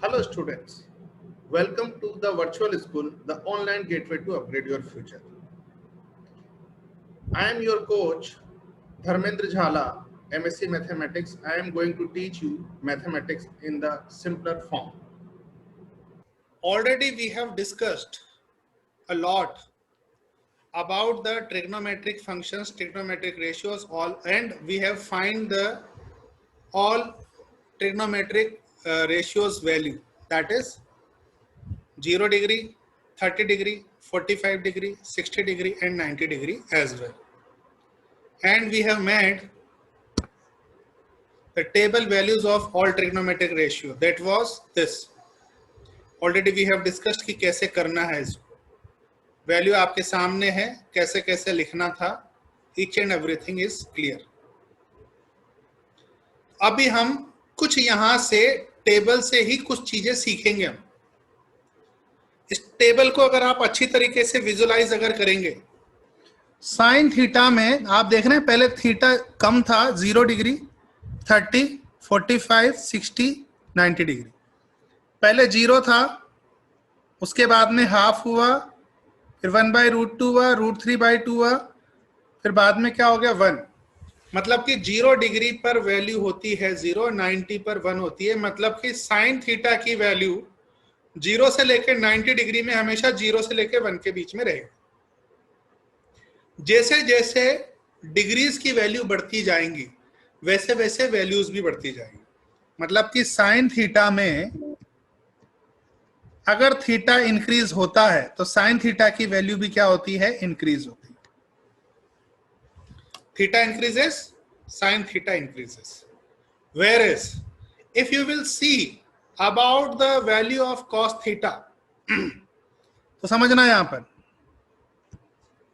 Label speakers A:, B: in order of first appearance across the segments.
A: Hello students, welcome to the virtual school, the online gateway to upgrade your future. I am your coach Dharmendra Jhala, MSc Mathematics. I am going to teach you mathematics in the simpler form. Already we have discussed a lot about the trigonometric functions, trigonometric ratios all, and we have find the all trigonometric ratios value, that is 0 degree, 30 degree, 45 degree, 60 degree and 90 degree as well. And we have made the table values of all trigonometric ratio. That was this. Already we have discussed कि कैसे करना है इसको. Value आपके सामने है, कैसे कैसे लिखना था. Each and everything is clear. अभी हम कुछ यहाँ से टेबल से ही कुछ चीजें सीखेंगे. हम इस टेबल को अगर आप अच्छी तरीके से विजुलाइज अगर करेंगे, साइन थीटा में आप देख रहे हैं पहले थीटा कम था 0 डिग्री, 30, 45, 60, 90 डिग्री. पहले 0 था, उसके बाद में हाफ हुआ, फिर 1/√2 हुआ, √3/2 हुआ, फिर बाद में क्या हो गया 1. मतलब कि 0 डिग्री पर वैल्यू होती है 0, 90 पर 1 होती है. मतलब कि साइन थीटा की वैल्यू 0 से लेकर 90 डिग्री में हमेशा 0 से लेकर 1 के बीच में रहेगी. जैसे जैसे डिग्रीज की वैल्यू बढ़ती जाएंगी वैसे वैसे वैल्यूज भी बढ़ती जाएंगी. मतलब कि साइन थीटा में अगर थीटा इंक्रीज होता है तो साइन थीटा की वैल्यू भी क्या होती है, इंक्रीज होती है. Theta increases, sine theta increases. Whereas if you will see about the value of cos theta, तो समझना यहां पर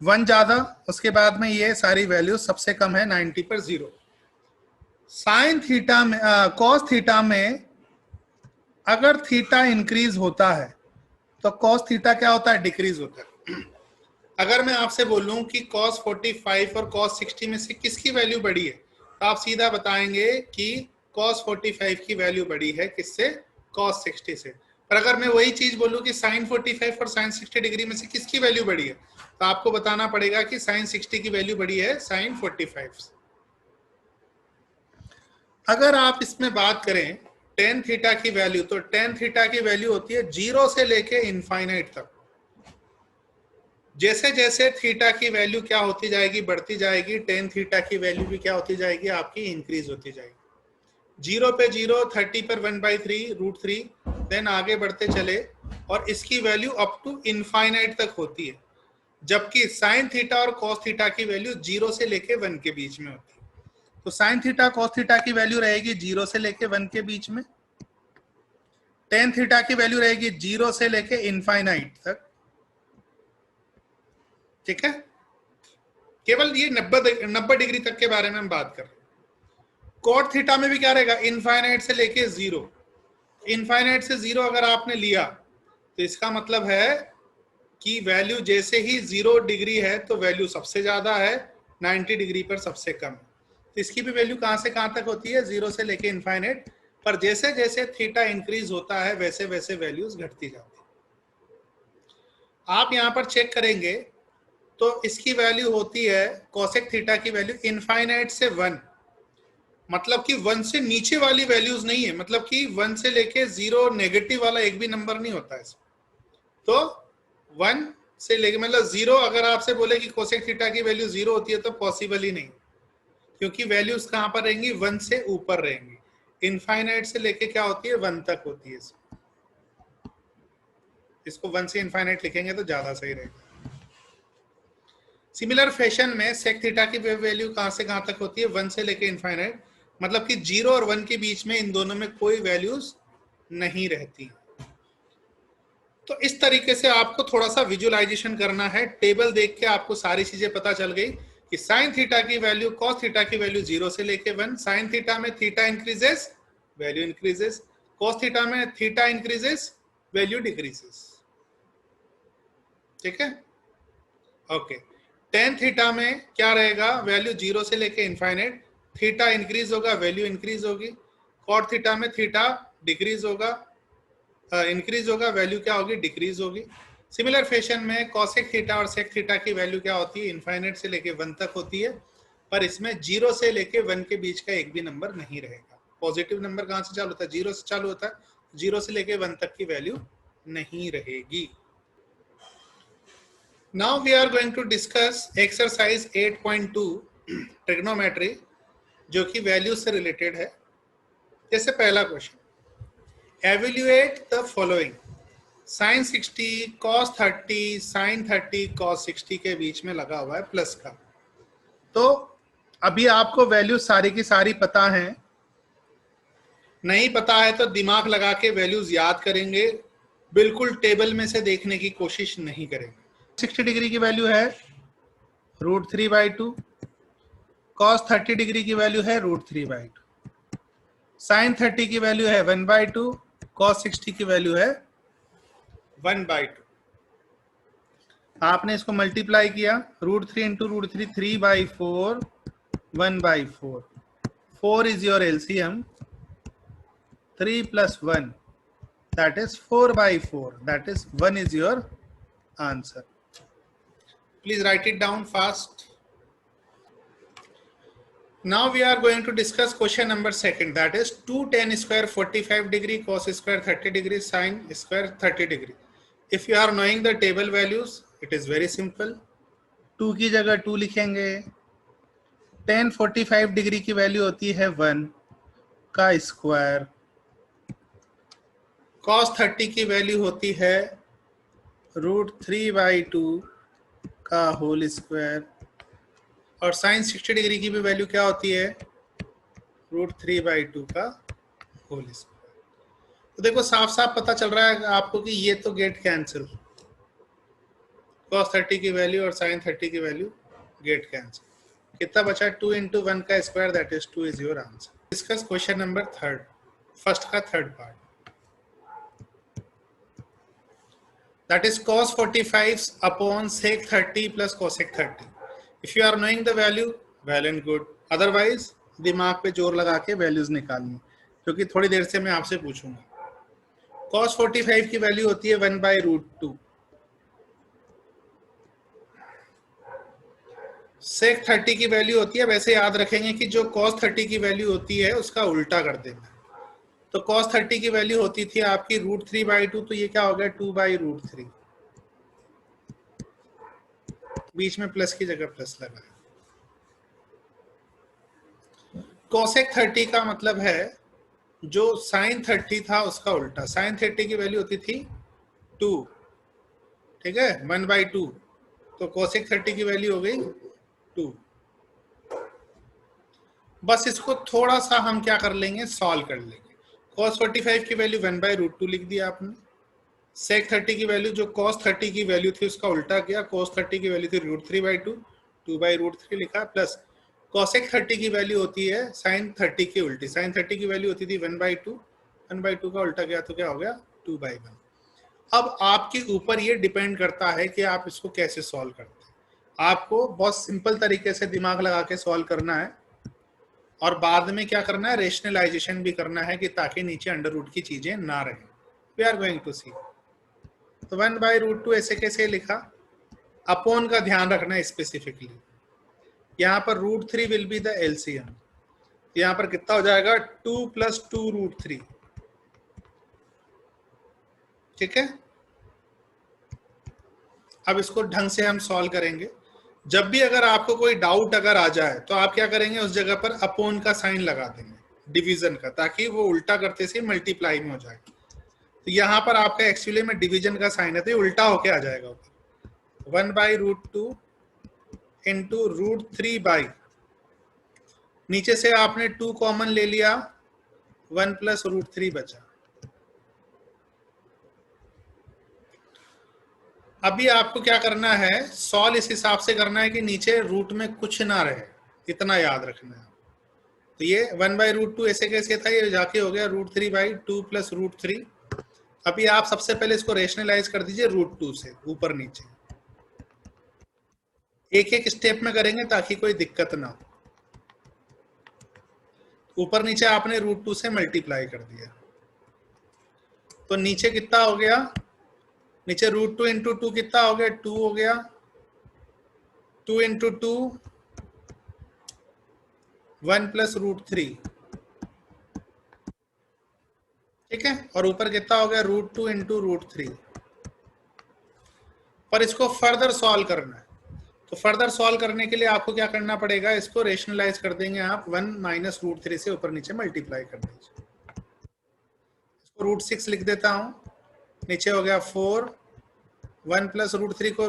A: 1 ज्यादा, उसके बाद में ये सारी वैल्यू सबसे कम है 90 पर 0. साइन थीटा में कॉस थीटा में अगर थीटा इंक्रीज होता है तो कॉस थीटा क्या होता है, डिक्रीज होता है. अगर मैं आपसे बोलूं कि cos 45 और cos 60 में से किसकी वैल्यू बड़ी है, तो आप सीधा बताएंगे कि cos 45 की वैल्यू बड़ी है किससे, cos 60 से. पर अगर मैं वही चीज बोलूं कि sin 45 और sin 60 डिग्री में से किसकी वैल्यू बड़ी है, तो आपको बताना पड़ेगा कि sin 60 की वैल्यू बड़ी है sin 45 से. अगर आप इसमें बात करें tan थीटा की वैल्यू, तो tan थीटा की वैल्यू होती है 0 से लेके इनफाइनाइट तक. जैसे जैसे थीटा की वैल्यू क्या होती जाएगी, बढ़ती जाएगी, टेन थीटा की वैल्यू भी क्या होती जाएगी, आपकी इंक्रीज होती जाएगी. 0 पे 0, 30 पर 1/3 √3, देन आगे बढ़ते चले और इसकी वैल्यू अप टू इनफाइनाइट तक होती है. जबकि साइन थीटा और कॉस थीटा की वैल्यू 0 से लेके 1 के बीच में होती है. तो साइन थीटा कॉस थीटा की वैल्यू रहेगी 0 से लेके 1 के बीच में. टेन थीटा की वैल्यू रहेगी 0 से लेके इनफाइनाइट तक. ठीक है, केवल ये 90 डिग्री तक के बारे में हम बात कर रहे हैं. कॉट थीटा में भी क्या रहेगा, इनफाइनाइट से लेके 0. इनफाइनाइट से 0 अगर आपने लिया तो इसका मतलब है कि वैल्यू जैसे ही 0 डिग्री है तो वैल्यू सबसे ज्यादा है, 90 डिग्री पर सबसे कम. तो इसकी भी वैल्यू कहां से कहां तक होती है, 0 से लेके इनफाइनाइट. पर जैसे जैसे थीटा इंक्रीज होता है वैसे वैसे वैल्यूज घटती जाती है. आप यहां पर चेक करेंगे तो इसकी वैल्यू होती है कोसेक थीटा की वैल्यू इनफाइनाइट से 1. मतलब कि 1 से नीचे वाली वैल्यूज नहीं है. मतलब कि 1 से लेके 0 नेगेटिव वाला एक भी नंबर नहीं होता है. तो 1 से लेके मतलब 0 अगर आपसे बोले कि कोसेक थीटा की वैल्यू 0 होती है तो पॉसिबल ही नहीं, क्योंकि वैल्यूज कहां पर रहेंगी, 1 से ऊपर रहेंगी. इनफाइनाइट से लेके क्या होती है, 1 तक होती है. इसको 1 से इनफाइनाइट लिखेंगे तो ज्यादा सही रहेगा. सिमिलर फैशन में सेक थीटा की वैल्यू कहां से कहां तक होती है, 1 से लेके इनफाइनाइट. मतलब कि 0 और 1 के बीच में इन दोनों में कोई वैल्यूज नहीं रहती. तो इस तरीके से आपको थोड़ा सा विजुअलाइजेशन करना है. टेबल देख के आपको सारी चीजें पता चल गई कि साइन थीटा की वैल्यू कॉस थीटा की वैल्यू 0 से लेके 1. साइन थीटा में theta increases, value increases. Cos theta में थीटा इंक्रीजेस, वैल्यू डिक्रीजेस. ठीक है, ओके. टेन थीटा में क्या रहेगा, वैल्यू 0 से लेके इनफाइनाइट. थीटा इंक्रीज होगा, वैल्यू इंक्रीज होगी. कॉट थीटा में थीटा डिक्रीज होगा, इंक्रीज होगा, वैल्यू क्या होगी, डिक्रीज होगी। सिमिलर फैशन में कॉसेक थीटा और सेक थीटा की वैल्यू क्या होती है, इनफाइनाइट से लेके 1 तक होती है, पर इसमें 0 से लेके 1 के बीच का एक भी नंबर नहीं रहेगा। पॉजिटिव नंबर कहां से चालू होता है, 0 से चालू होता है, 0 से लेके 1 तक की वैल्यू नहीं रहेगी। Now we are going to discuss exercise 8.2 trigonometry, जो कि वैल्यू से रिलेटेड है। जैसे पहला question, evaluate the following, sine 60 cos 30 sine 30 cos 60 के बीच में लगा हुआ है प्लस का। तो अभी आपको वैल्यू सारी की सारी पता है, नहीं पता है तो दिमाग लगा के वैल्यूज याद करेंगे, बिल्कुल टेबल में से देखने की कोशिश नहीं करेंगे। 60 डिग्री की वैल्यू है √3/2, कॉस 30 डिग्री की वैल्यू है √3/2, साइन 30 की वैल्यू है 1/2, कॉस 60 की वैल्यू है 1/2। आपने इसको मल्टीप्लाई किया, √3 into √3, 3/4, 1/4, 4 is your LCM, 3 plus 1, that is 4/4, that is 1 is your answer. Please write it down fast. Now we are going to discuss question number 2, that is 2 tan square 45 degree cos square 30 degree sin square 30 degree. If you are knowing the table values, it is very simple. 2 की जगह 2 लिखेंगे, tan 45 degree की value होती है 1 का square, cos 30 की value होती है √3/2 का होल स्क्वायर, और साइन 60 डिग्री की भी वैल्यू क्या होती है, √3/2 का होल स्क्वायर। तो देखो साफ साफ पता चल रहा है आपको कि ये तो गेट कैंसिल, cos 30 की वैल्यू और साइन 30 की वैल्यू गेट कैंसिल। कितना बचा, 2 इंटू 1 का square, that is 2 is your answer. Discuss question number 3, first का third part, that is cos 45 upon sec 30 plus cosec 30. If you are knowing the value, well and good. Otherwise दिमाग पे जोर लगा के values निकालनी, क्योंकि थोड़ी देर से मैं आपसे पूछूंगा। cos 45 की वैल्यू होती है 1/√2, sec 30 की वैल्यू होती है, वैसे याद रखेंगे कि जो cos 30 की वैल्यू होती है उसका उल्टा कर देना। तो cos 30 की वैल्यू होती थी आपकी √3/2, तो ये क्या हो गया 2/√3, बीच में प्लस की जगह प्लस लगा। cosec 30 का मतलब है जो sin 30 था उसका उल्टा, sin 30 की वैल्यू होती थी 2, ठीक है, 1/2, तो cosec 30 की वैल्यू हो गई 2। बस इसको थोड़ा सा हम क्या कर लेंगे, सॉल्व कर लेंगे। cos 45 की वैल्यू 1/√2 लिख दिया आपने, sec 30 की वैल्यू जो cos 30 की वैल्यू थी उसका उल्टा किया, cos 30 की वैल्यू थी √3/2, 2/√3 लिखा, प्लस cosec 30 की वैल्यू होती है sin 30 की उल्टी, sin 30 की वैल्यू होती थी 1/2, 1/2 का उल्टा किया तो क्या हो गया 2/1। अब आपके ऊपर ये डिपेंड करता है कि आप इसको कैसे सॉल्व करते हैं। आपको बहुत सिंपल तरीके से दिमाग लगा के सॉल्व करना है, और बाद में क्या करना है, रेशनलाइजेशन भी करना है, कि ताकि नीचे अंडर रूट की चीजें ना रहे। वी आर गोइंग टू सी। तो 1/√2 ऐसे कैसे लिखा, अपॉन का ध्यान रखना है स्पेसिफिकली। यहाँ पर √3 विल बी द एलसीएम, यहाँ पर कितना हो जाएगा 2 + 2√3, ठीक है। अब इसको ढंग से हम सॉल्व करेंगे। जब भी अगर आपको कोई डाउट अगर आ जाए तो आप क्या करेंगे, उस जगह पर अपॉन का साइन लगा देंगे डिवीजन का, ताकि वो उल्टा करते से मल्टीप्लाई में हो जाए। तो यहाँ पर आपका एक्चुअली में डिवीजन का साइन है तो ये उल्टा होके आ जाएगा ऊपर, 1/√2 इंटू √3/, नीचे से आपने 2 कॉमन ले लिया, 1 + √3 बचा। अभी आपको क्या करना है, सॉल्व इस हिसाब से करना है कि नीचे रूट में कुछ ना रहे, इतना याद रखना है। तो ये 1/√2 ऐसे कैसे था, ये जाके हो गया √3/2 + √3। अभी आप सबसे पहले इसको रेशनलाइज कर दीजिए √2 से ऊपर नीचे, एक एक स्टेप में करेंगे ताकि कोई दिक्कत ना हो। ऊपर नीचे आपने √2 से मल्टीप्लाई कर दिया, तो नीचे कितना हो गया, नीचे √2 इंटू 2 कितना हो गया, 2 हो गया, 2 इंटू 2 1 प्लस √3, ठीक है, और ऊपर कितना हो गया, √2 इंटू √3। पर इसको फर्दर सॉल्व करना है, तो फर्दर सॉल्व करने के लिए आपको क्या करना पड़ेगा, इसको रेशनलाइज कर देंगे आप, 1 माइनस √3 से ऊपर नीचे मल्टीप्लाई कर दीजिए। इसको √6 लिख देता हूं, नीचे हो गया 4, 1 प्लस √3 को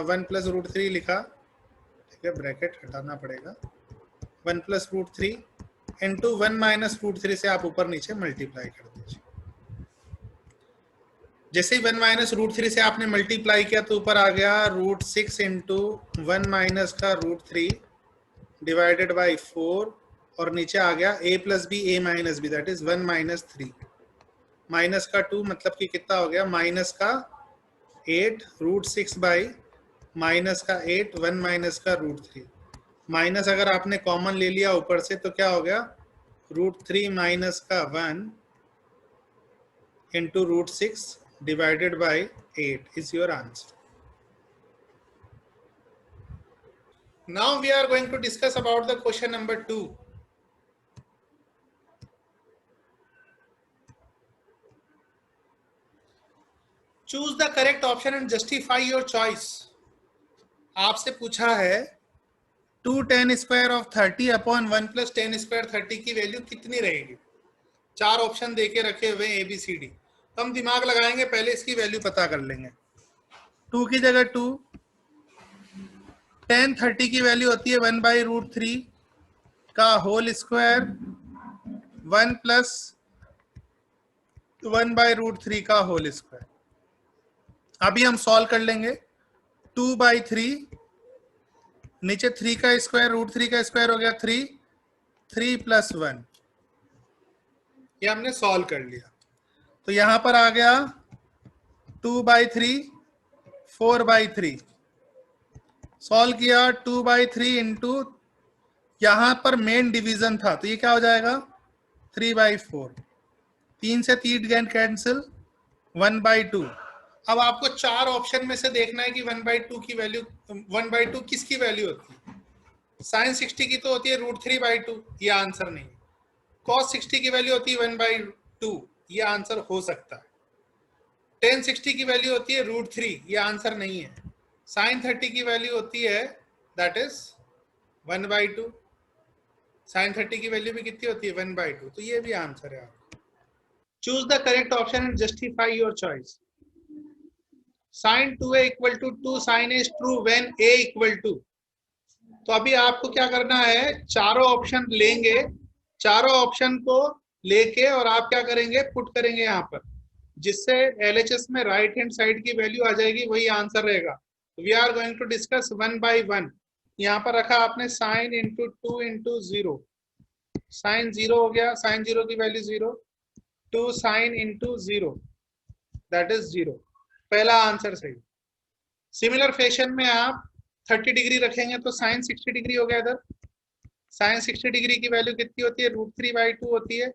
A: 1 प्लस √3 लिखा, ठीक है, ब्रैकेट हटाना पड़ेगा, 1 प्लस √3 इंटू 1 माइनस √3 से आप ऊपर नीचे मल्टीप्लाई कर दीजिए। जैसे ही 1 माइनस √3 से आपने मल्टीप्लाई किया तो ऊपर आ गया √6 इंटू 1 माइनस का √3 डिवाइडेड बाई 4, और नीचे आ गया a plus b a minus b, that is 1 minus 3, minus का 2 मतलब कि कितना हो गया, माइनस का 8 √6 बाई माइनस का 8, 1 माइनस का √3, माइनस अगर आपने कॉमन ले लिया ऊपर से तो क्या हो गया, √3 माइनस का 1 into √6 divided by 8 is your answer. Now we are going to discuss about the question number 2. Choose the correct option and justify your choice. आपसे पूछा है 2 tan square of 30 upon 1 plus tan square 30 की value कितनी रहेगी। 4 option देके रखे हुए ABCD, तो हम दिमाग लगाएंगे, पहले इसकी वैल्यू पता कर लेंगे। 2 की जगह 2, tan 30 की वैल्यू होती है 1 बाई √3 का होल स्क्वायर 1 प्लस 1 बाई √3 का होल स्क्वायर। अभी हम सॉल्व कर लेंगे, 2 बाई 3, नीचे 3 का स्क्वायर, √3 का स्क्वायर हो गया 3, 3 प्लस 1, ये हमने सॉल्व कर लिया। तो यहां पर आ गया 2 बाई 3, 4 बाई 3, सॉल्व किया 2 बाई 3 इंटू, यहां पर मेन डिवीजन था तो ये क्या हो जाएगा 3 बाई 4, 3 से 3 गेन कैंसिल, 1 बाई 2। अब आपको 4 ऑप्शन में से देखना है कि 1 बाई 2 की वैल्यू, 1 बाई 2 किसकी वैल्यू होती है, साइन 60 की तो होती है √3 बाई 2, ये आंसर नहीं। कॉस 60 की वैल्यू होती है 1 बाई 2, ये आंसर हो सकता है। टेन 60 की वैल्यू होती है √3, ये आंसर नहीं है। साइन 30 की वैल्यू होती है दैट इज 1 बाई 2, साइन 30 की वैल्यू भी कितनी होती है 1 बाई 2, तो ये भी आंसर है आपका। Choose the correct option and justify your choice. Sine 2a equal to 2 sine is true when a equal to, तो अभी आपको क्या करना है, चारों ऑप्शन लेंगे, चारों ऑप्शन को लेके और आप क्या करेंगे, पुट करेंगे यहाँ पर, जिससे LHS में राइट हैंड साइड की वैल्यू आ जाएगी, वही आंसर रहेगा। We are going to discuss 1 by 1। यहाँ पर रखा आपने साइन इंटू 2 इंटू 0, साइन 0 हो गया, साइन 0 की value 0, 2 sine into 0 that is 0, पहला आंसर सही। सिमिलर फैशन में आप 30 डिग्री रखेंगे तो साइन 60 डिग्री हो गया, इधर साइन 60 डिग्री की वैल्यू कितनी होती है, √3 बाई 2 होती है,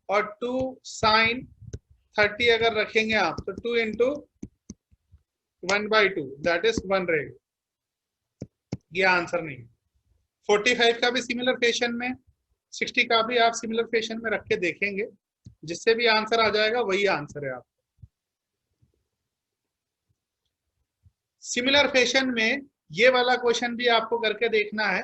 A: और 2 साइन 30 अगर रखेंगे आप तो 2 इंटू 1 बाई 2 दैट इज 1 रहेगा, ये आंसर नहीं। 45 का भी सिमिलर फैशन में, 60 का भी आप सिमिलर फैशन में रख के देखेंगे, जिससे भी आंसर आ जाएगा वही आंसर है आप। सिमिलर फैशन में ये वाला क्वेश्चन भी आपको करके देखना है,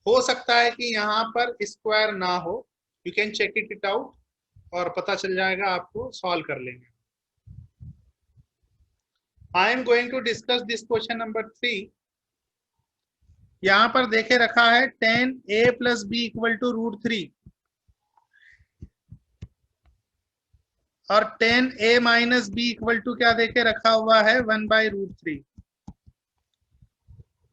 A: हो सकता है कि यहाँ पर स्क्वायर ना हो, you can check it out और पता चल जाएगा आपको, सॉल्व कर लेंगे। I am going to discuss this question number 3। यहां पर देखे रखा है tan a plus b equal to √3 और tan a minus b equal to क्या देके रखा हुआ है 1 बाई √3।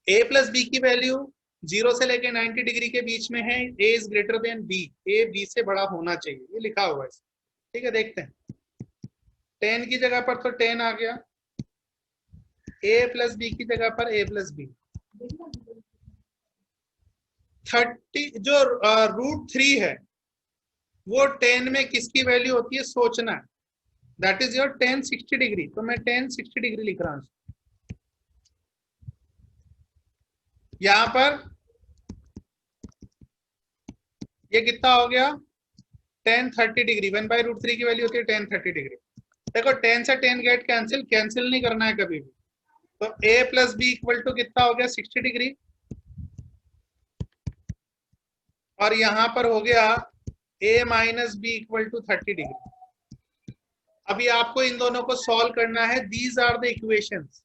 A: a प्लस बी की वैल्यू 0 से लेके 90 डिग्री के बीच में है, a is greater than b, a b से बड़ा होना चाहिए, ये लिखा हुआ है, ठीक है। देखते हैं, tan की जगह पर तो tan आ गया, a प्लस बी की जगह पर a प्लस बी। 30 जो √3 है वो 10 में किसकी वैल्यू होती है, सोचना है। That is your tan 60 degree. तो मैं tan 60 डिग्री लिख रहा हूं। यहां पर ये कितना हो गया tan 30 डिग्री। 1/√3 की वैल्यू होती है tan 30 डिग्री। देखो tan से tan गेट कैंसिल, कैंसिल नहीं करना है कभी भी। तो a plus b equal to कितना हो गया 60 डिग्री, और यहां पर हो गया a minus b equal to 30 degree. अभी आपको इन दोनों को सॉल्व करना है। These are the equations.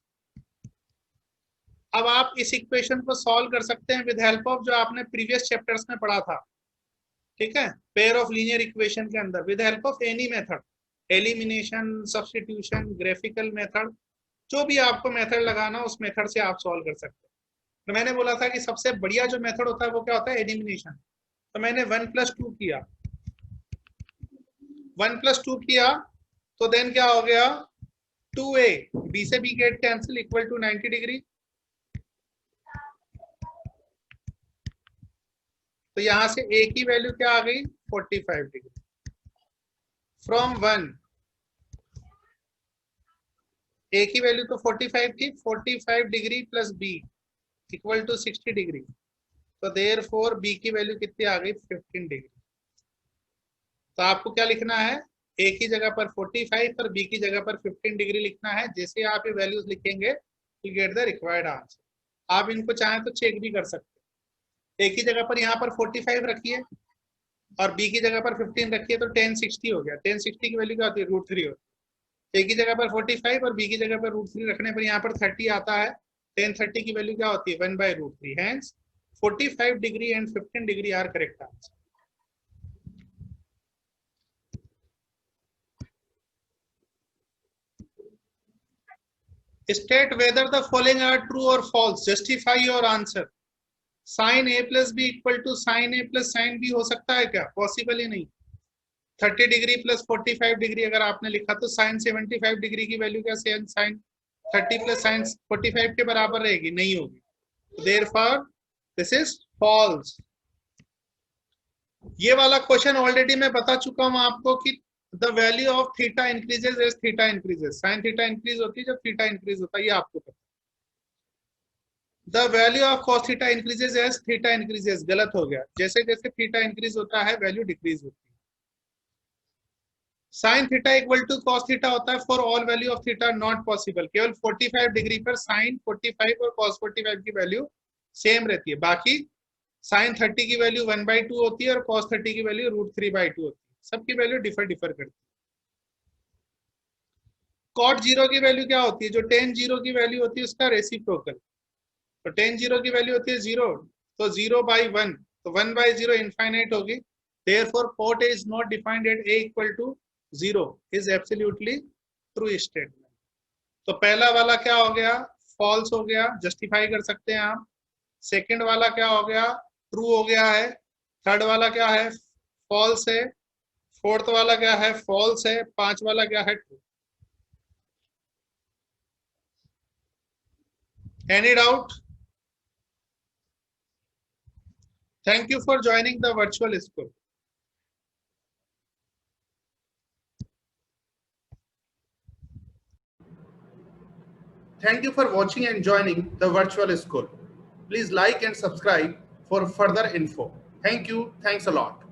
A: अब आप इस इक्वेशन को सॉल्व कर सकते हैं विद हेल्प ऑफ जो आपने प्रीवियस चैप्टर्स में पढ़ा था, ठीक है, पेयर ऑफ लीनियर इक्वेशन के अंदर, with help of any method, elimination, substitution, graphical method, जो भी आपको मेथड लगाना उस मेथड से आप सॉल्व कर सकते हैं। तो मैंने बोला था कि सबसे बढ़िया जो मेथड होता है वो क्या होता है, एलिमिनेशन। तो मैंने 1+2 किया, 1+2 किया, तो देन क्या हो गया 2a, b से b get cancel equal to 90 degree. तो यहां से a की वैल्यू क्या आ गई 45 डिग्री। फ्रॉम 1 a की वैल्यू तो 45 थी, 45 degree plus b equal to 60 degree. तो देयरफॉर b की वैल्यू कितनी आ गई 15 डिग्री। तो आपको क्या लिखना है, a की जगह पर 45 और b की जगह पर 15 डिग्री लिखना है। जैसे आप ये वैल्यूज लिखेंगे you get the required answer. आप इनको चाहें तो चेक भी कर सकते हैं। a की जगह पर यहाँ पर 45 रखिए और b की जगह पर 15 रखिए, तो tan 60 हो गया। tan 60 की वैल्यू क्या होती है √3 होती है। a की जगह पर 45 और b की जगह पर √3 रखने पर यहाँ पर 30 आता है। tan 30 की वैल्यू क्या होती है 1/√3। Hence 45 degree and 15 degree are correct answer. State whether the following are true or false. Justify your answer. Sin a plus b equal to sin a plus sin b हो सकता है क्या, possible ही नहीं। 30 degree plus 45 degree अगर आपने लिखा तो sin 75 degree की वैल्यू क्या sin 30 प्लस sin 45 के बराबर रहेगी, नहीं होगी। Therefore this is false. ये वाला क्वेश्चन ऑलरेडी मैं बता चुका हूं आपको कि the value of theta increases as theta increases. Sine theta increase होती है जब थीटा इंक्रीज होता है, ये आपको पता। The value of cos theta increases as theta increases, गलत हो गया। जैसे जैसे थीटा इंक्रीज होता है वैल्यू डिक्रीज होती है। Sine theta equal to cos theta होता है for all value of theta not possible. केवल 45 डिग्री पर साइन 45 और cos 45 की वैल्यू सेम रहती है। बाकी साइन 30 की वैल्यू 1/2 होती है और cos 30 की वैल्यू √3/2 होती है। सबकी वैल्यू डिफर करती है। cot 0 की वैल्यू क्या होती है, जो tan 0 की वैल्यू होती है उसका रेसिप्रोकल। तो tan 0 की वैल्यू होती है 0, तो 0/1, तो 1/0 इनफाइनाइट होगी। therefore cot a is not defined at a equal to 0 is absolutely true statement। तो पहला वाला क्या हो गया फॉल्स हो गया, जस्टिफाई कर सकते हैं आप। सेकंड वाला क्या हो गया ट्रू हो गया है। थर्ड वाला क्या है फॉल्स है। फोर्थ वाला क्या है फॉल्स है। पांच वाला क्या है true. Any doubt? Thank you for joining the virtual school. Thank you for watching and joining the virtual school. Please like and subscribe for further info. Thank you. Thanks a lot.